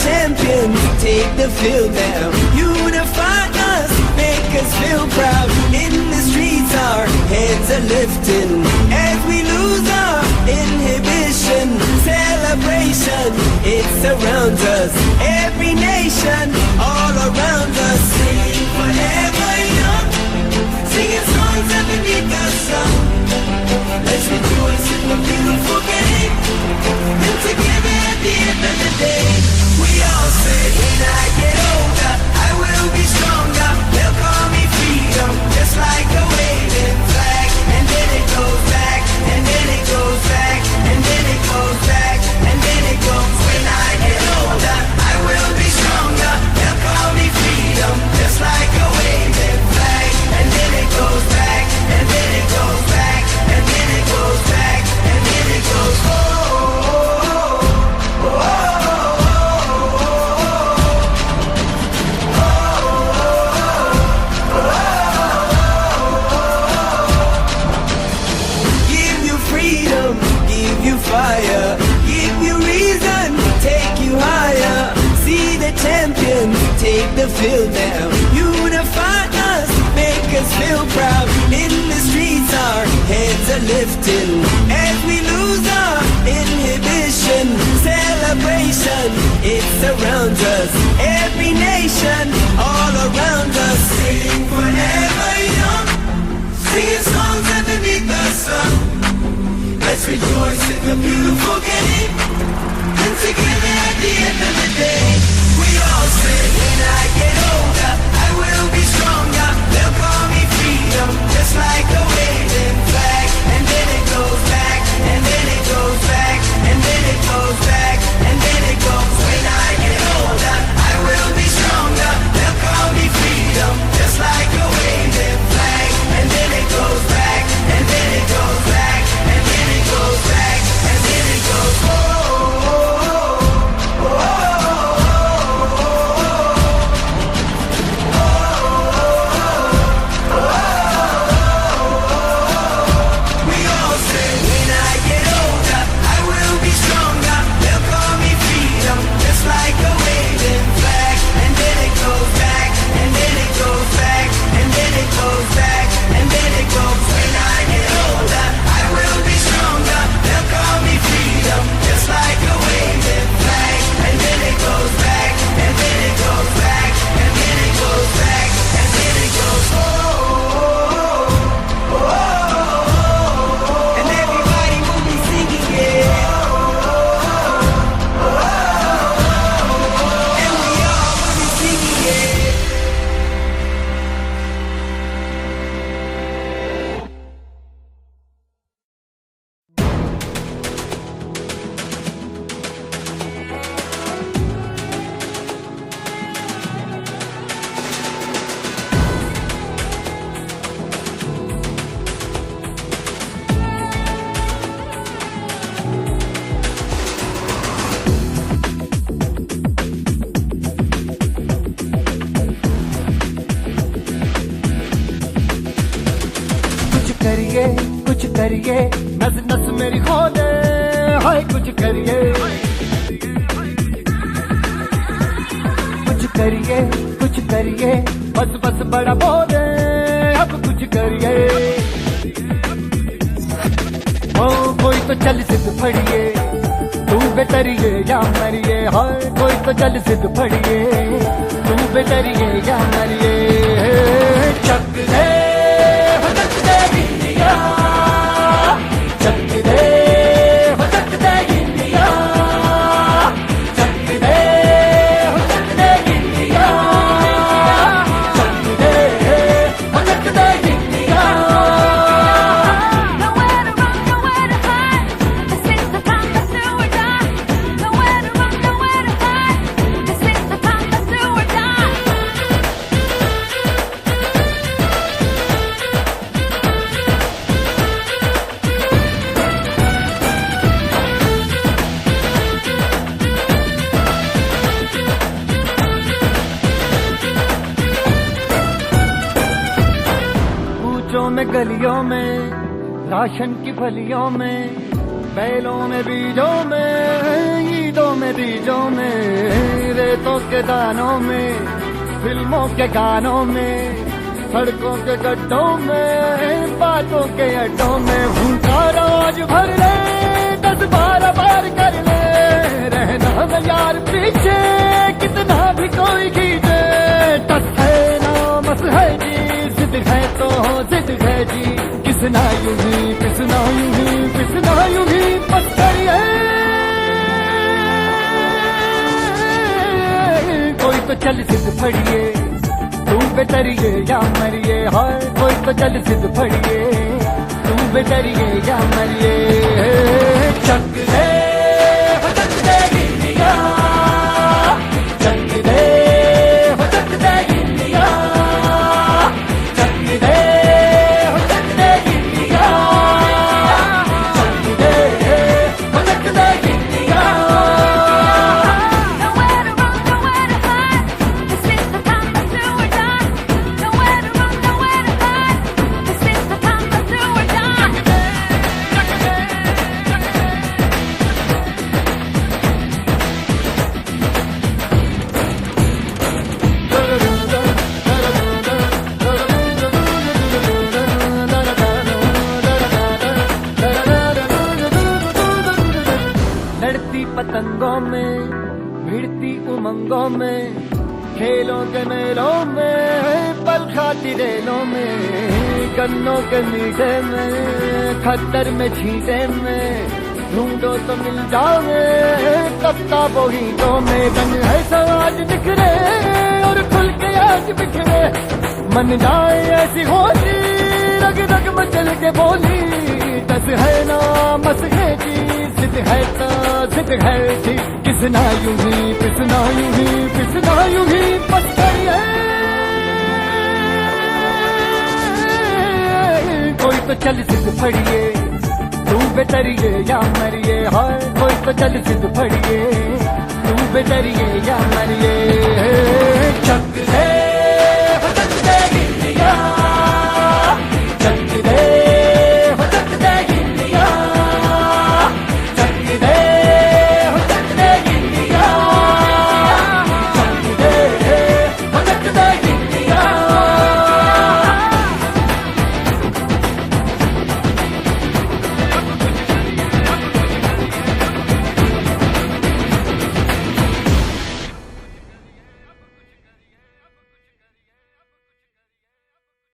champions, take the field now. Unify us, make us feel proud. In the streets our heads are lifting as we lose our inhibition. Celebration, it surrounds us. Every nation, all around us. Singing forever young, singing songs underneath the sun. Let's rejoice in the beautiful game, and together at the end of the day, we all say, when I get older, I will be stronger. They'll call me freedom, just like a waving flag. And then it goes back, and then it goes back, and then it goes back, and then it goes. When I get older, I will be stronger. They'll call me freedom, just like a waving flag. And then it goes back, and then it goes back, and then it goes back, and then it goes. Oh, oh, oh, give you freedom, give you fire, give you reason, take you higher. See the champions, take the field now. Unify us, make us feel proud. In the streets our heads are lifting as we lose our inhibition. Celebration, it surrounds us. Every nation, all around us. Sing forever young, singing songs underneath the sun. Let's rejoice in the beautiful game, and together at the end of the day, we all say, when I get older, I will be stronger. They'll call me freedom, just like a waving flag. And then it goes back, and then it goes back, and then it goes back, and then it goes. When I get older, I will be stronger. They'll call me freedom, just like a waving flag. And then it goes back, and then it goes back, and then it goes back, and then it goes. Oh, oh, oh, we all say, when I get older, I will be stronger. They'll call me freedom, just like a waving flag. And then it goes back, and then it goes back, and then it goes back, and then it goes. When I get older, I will be stronger. They'll call me freedom, just like a waving flag. And then it goes back, and then it goes back, and then it goes back, and then it goes. Oh, oh, oh, and everybody will be singing it. And we all will be singing it. कुछ करिए नस नस मेरी खो दे हाय कुछ करिए बस बस बड़ा बोले अब कुछ करिए ओ कोई तो चल सिद्ध फड़िए तू बेतरिए या मरिए हाय कोई तो चल सिद्ध फड़िए तू बेतरिए या मरिए चक दे इंडिया चक दे इंडिया चक दे इंडिया चक दे India Nowhere to run, nowhere to hide. This is the time, let's do or die. Nowhere to run, nowhere to hide. This is the time, let's do or die. कूचों में गलियों में ration की फलियों में बैलों में बीजों में ईदों में बीजों में खेतों के दानों में, फिल्मों के गानों में, सड़कों के गड्ढों में, बातों के अड्डों में भूखा रोज भर ले, 10-12 बार कर ले, रहना न यार पीछे कितना भी कोई खींचे। टस है ना मस है जी, जिद है तो जिद है जी, किसना यूं ही पिसना यूं ही पिसना यूं ही पत्थरिए। कोई तो चल सिद्ध फड़िए, तू बेतरिए या मरिए, हाय कोई तो चल सिद्ध फड़िए, तू बेतरिए या मरिए। चक दे हो चक दे गिलिया, चक दे हो चक दे गिलिया, चक दे हो चक दे गिलिया, चक दे हो चक दे गिलिया। Nowhere to run, nowhere to hide. This is the time to do or die. Nowhere to run, nowhere to hide. This is the time to do or die. लड़ती पतंगों में, भिड़ती उमंगों में, खेलों के मेलों में, पल खाती रेलों में, गन्नों के मीठे में, खद्दर में छींटे में, ढूंढो तो मिल जाओगे किताबों हीटों में। रंग है समाज बिखरे और खुल के आज बिखरे, मन जाए ऐसी होली, रग रग मचल के बोली। दस है ना मस है जी, जिद है तो जिद है जी, किसना यूं ही पिसना यूं ही पिसना यूं ही पत्थरिए। कोई तो चल सिद्ध फड़िए, तू बेतरिए या मरिए, हाय कोई तो चल सिद्ध फड़िए, तू बेतरिए या मरिए। चक दे